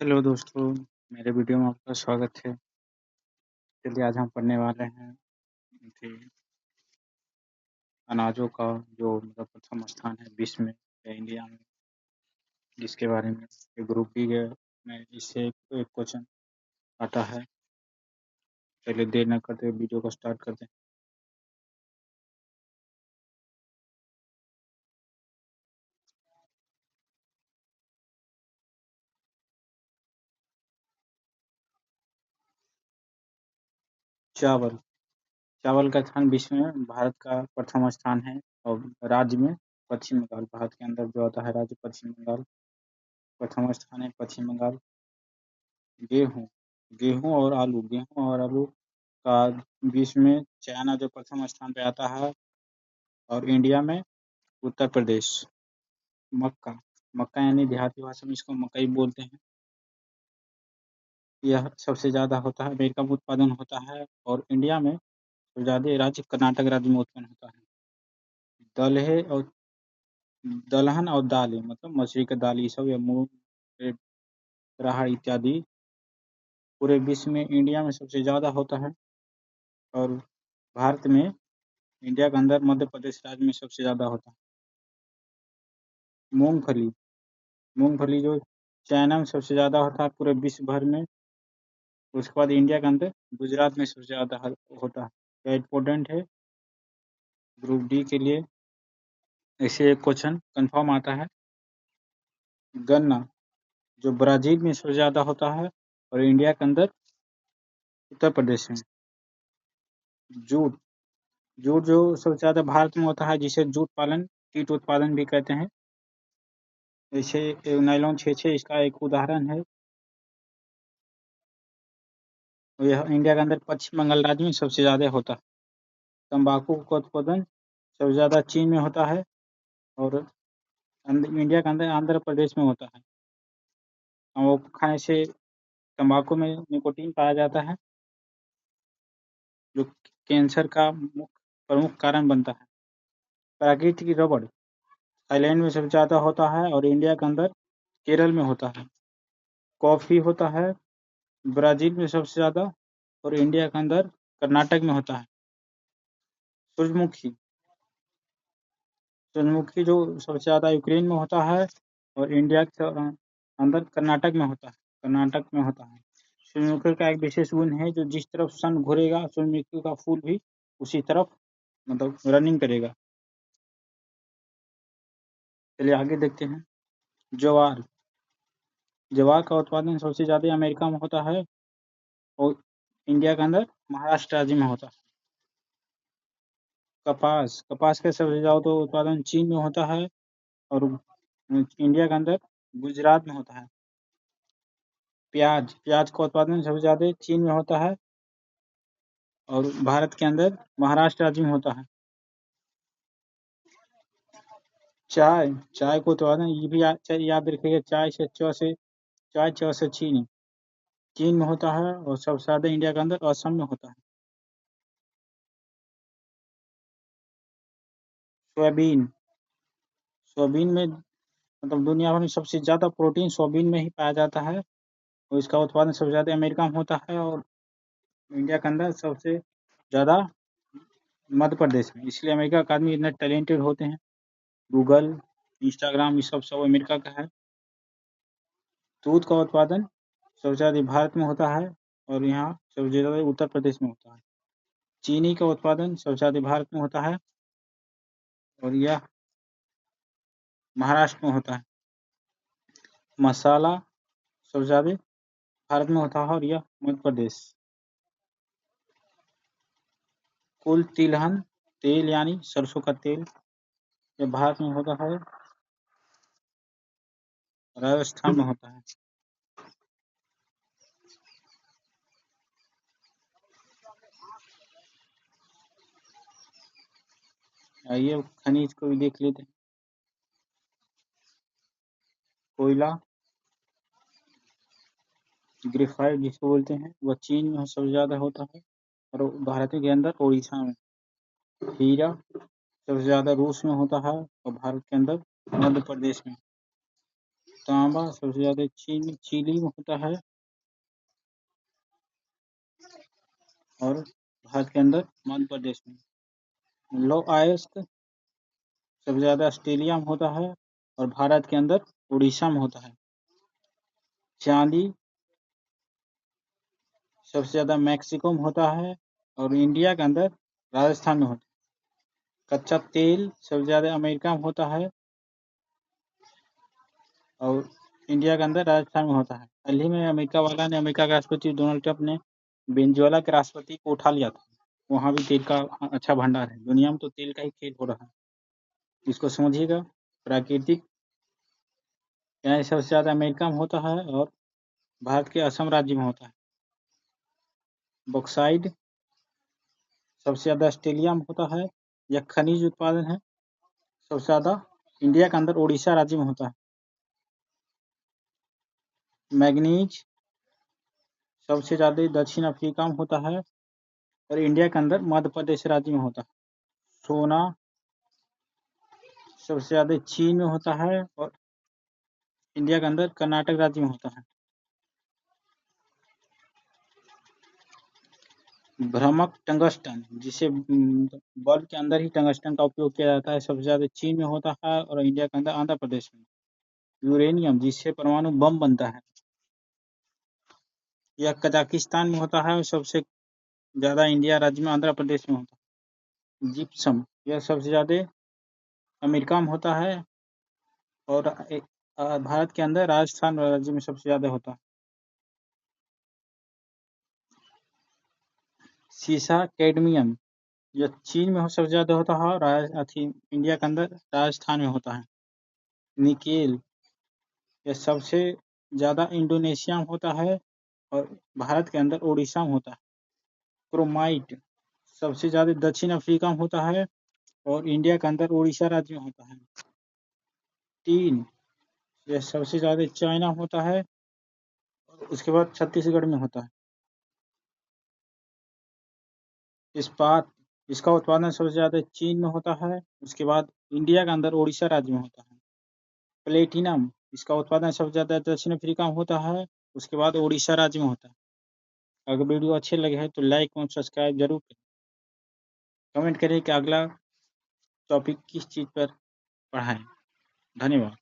Hello दोस्तों, मेरे video में आपका स्वागत है। चलिए आज हम पढ़ने वाले हैं कि अनाजों का जो प्रथम स्थान है विश्व में या इंडिया में, जिसके बारे में एक ग्रुप बी में इससे एक क्वेश्चन आता है। चलिए देर न करते हुए वीडियो को स्टार्ट करते हैं। चावल चावल का स्थान विश्व में भारत का प्रथम स्थान है और राज्य में पश्चिम बंगाल, भारत के अंदर जो आता है राज्य पश्चिम बंगाल प्रथम स्थान है। पश्चिम बंगाल। गेहूँ गेहूँ और आलू का विश्व में चाइना जो प्रथम स्थान पे आता है और इंडिया में उत्तर प्रदेश। मक्का मक्का यानी देहाती भाषा में इसको मकई बोलते हैं। यह सबसे ज़्यादा होता है, अमेरिका में उत्पादन होता है और इंडिया में सबसे ज़्यादा राज्य कर्नाटक राज्य में उत्पन्न होता है। दलहे और दलहन और दालें मतलब मछली का दाल, ये सब या मूंग, राहड़ इत्यादि पूरे विश्व में इंडिया में सबसे ज़्यादा होता है और भारत में इंडिया के अंदर मध्य प्रदेश राज्य में सबसे ज़्यादा होता है। मूंगफली जो चाइना में सबसे ज़्यादा होता है पूरे विश्व भर में। उसके बाद इंडिया के अंदर गुजरात में सबसे ज़्यादा होता है। यह इम्पोर्टेंट है ग्रुप डी के लिए। ऐसे एक क्वेश्चन कंफर्म आता है। गन्ना जो ब्राज़ील में सबसे ज़्यादा होता है और इंडिया के अंदर उत्तर प्रदेश में। जूट जूट जो सबसे ज़्यादा भारत में होता है, जिसे जूट पालन कीट उत्पादन भी कहते हैं। जैसे नायलॉन 6 इसका एक उदाहरण है। यह इंडिया के अंदर पश्चिम बंगाल राज्य में सबसे ज़्यादा होता है। तंबाकू का उत्पादन सबसे ज़्यादा चीन में होता है और इंडिया के अंदर आंध्र प्रदेश में होता है। तंबाकू खाने से तंबाकू में निकोटीन पाया जाता है जो कैंसर का प्रमुख कारण बनता है। प्राकृतिक रबड़ थाईलैंड में सबसे ज़्यादा होता है और इंडिया के अंदर केरल में होता है। कॉफ़ी होता है ब्राज़ील में सबसे ज़्यादा और इंडिया के अंदर कर्नाटक में होता है। सूरजमुखी जो सबसे ज़्यादा यूक्रेन में होता है और इंडिया के अंदर कर्नाटक में होता है। सूरजमुखी का एक विशेष गुण है, जो जिस तरफ सन घूरेगा सूरजमुखी का फूल भी उसी तरफ मतलब रनिंग करेगा। चलिए आगे देखते हैं। ज्वार का उत्पादन सबसे ज़्यादा अमेरिका में होता है और इंडिया के अंदर महाराष्ट्र राज्य में होता है। कपास का सबसे ज़्यादा उत्पादन चीन में होता है और इंडिया के अंदर गुजरात में होता है। प्याज का उत्पादन सबसे ज़्यादा चीन में होता है और भारत के अंदर महाराष्ट्र राज्य में होता है। चाय को उत्पादन ये भी याद रखिएगा। चाय से चीन में होता है और सबसे ज़्यादा इंडिया के अंदर असम में होता है। सोयाबीन में मतलब दुनिया भर में सबसे ज़्यादा प्रोटीन सोयाबीन में ही पाया जाता है और इसका उत्पादन सबसे ज़्यादा अमेरिका में होता है और इंडिया के अंदर सबसे ज़्यादा मध्य प्रदेश में। इसलिए अमेरिका के आदमी इतने टैलेंटेड होते हैं। गूगल, इंस्टाग्राम ये सब अमेरिका का है। दूध का उत्पादन सबसे ज़्यादा भारत में होता है और यहाँ सबसे ज़्यादा उत्तर प्रदेश में होता है। चीनी का उत्पादन सबसे ज़्यादा भारत में होता है और यह महाराष्ट्र में होता है। मसाला सबसे ज़्यादा भारत में होता है और यह मध्य प्रदेश। कुल तिलहन तेल यानी सरसों का तेल यह भारत में होता है, राजस्थान में होता है। आइए खनिज को भी देख लेते हैं। कोयला ग्रेफाइट जिसको बोलते हैं वह चीन में सबसे ज़्यादा होता है और भारत के अंदर उड़ीसा में। हीरा सबसे ज़्यादा रूस में होता है और भारत के अंदर मध्य प्रदेश में। तांबा सबसे ज्यादा चिली में होता है और भारत के अंदर मध्य प्रदेश में। लौह अयस्क सबसे ज्यादा ऑस्ट्रेलिया में होता है और भारत के अंदर उड़ीसा में होता है। चांदी सबसे ज्यादा मैक्सिको में होता है और इंडिया के अंदर राजस्थान में होता है। कच्चा तेल सबसे ज्यादा अमेरिका में होता है और इंडिया के अंदर राजस्थान में होता है। हाल ही में अमेरिका के राष्ट्रपति डोनाल्ड ट्रंप ने वेनेजुएला के राष्ट्रपति को उठा लिया था। वहां भी तेल का अच्छा भंडार है। दुनिया में तो तेल का ही खेल हो रहा है, इसको समझिएगा। प्राकृतिक गैस सबसे ज्यादा अमेरिका में होता है और भारत के असम राज्य में होता है। बॉक्साइट सबसे ज्यादा ऑस्ट्रेलिया में होता है। यह खनिज उत्पादन है, सबसे ज्यादा इंडिया के अंदर उड़ीसा राज्य में होता है। मैग्नीज सबसे ज्यादा दक्षिण अफ्रीका में होता है और इंडिया के अंदर मध्य प्रदेश राज्य में होता है। सोना सबसे ज्यादा चीन में होता है और इंडिया के अंदर कर्नाटक राज्य में होता है। भ्रमक टंगस्टन, जिसे बल्ब के अंदर ही टंगस्टन का उपयोग किया जाता है, सबसे ज्यादा चीन में होता है और इंडिया के अंदर आंध्र प्रदेश में। यूरेनियम, जिससे परमाणु बम बनता है, यह कजाकिस्तान में होता है और सबसे ज्यादा इंडिया राज्य में आंध्र प्रदेश में होता है। जिप्सम, यह सबसे ज्यादा अमेरिका में होता है और भारत के अंदर राजस्थान राज्य में सबसे ज्यादा होता है। सीसा कैडमियम, यह चीन में सबसे ज्यादा होता है और इंडिया के अंदर राजस्थान में होता है। निकेल, यह सबसे ज्यादा इंडोनेशिया में होता है और भारत के अंदर उड़ीसा में होता है। क्रोमाइट सबसे ज्यादा दक्षिण अफ्रीका में होता है और इंडिया के अंदर उड़ीसा राज्य में होता है। टीन, यह सबसे ज्यादा चाइना में होता है और उसके बाद छत्तीसगढ़ में होता है। इस्पात, इसका उत्पादन सबसे ज्यादा चीन में होता है, उसके बाद इंडिया के अंदर उड़ीसा राज्य में होता है। प्लेटिनम, इसका उत्पादन सबसे ज्यादा दक्षिण अफ्रीका में होता है, उसके बाद उड़ीसा राज्य में होता है। अगर वीडियो अच्छे लगे हैं तो लाइक और सब्सक्राइब जरूर करें। कमेंट करें कि अगला टॉपिक किस चीज पर पढ़ाएं। धन्यवाद।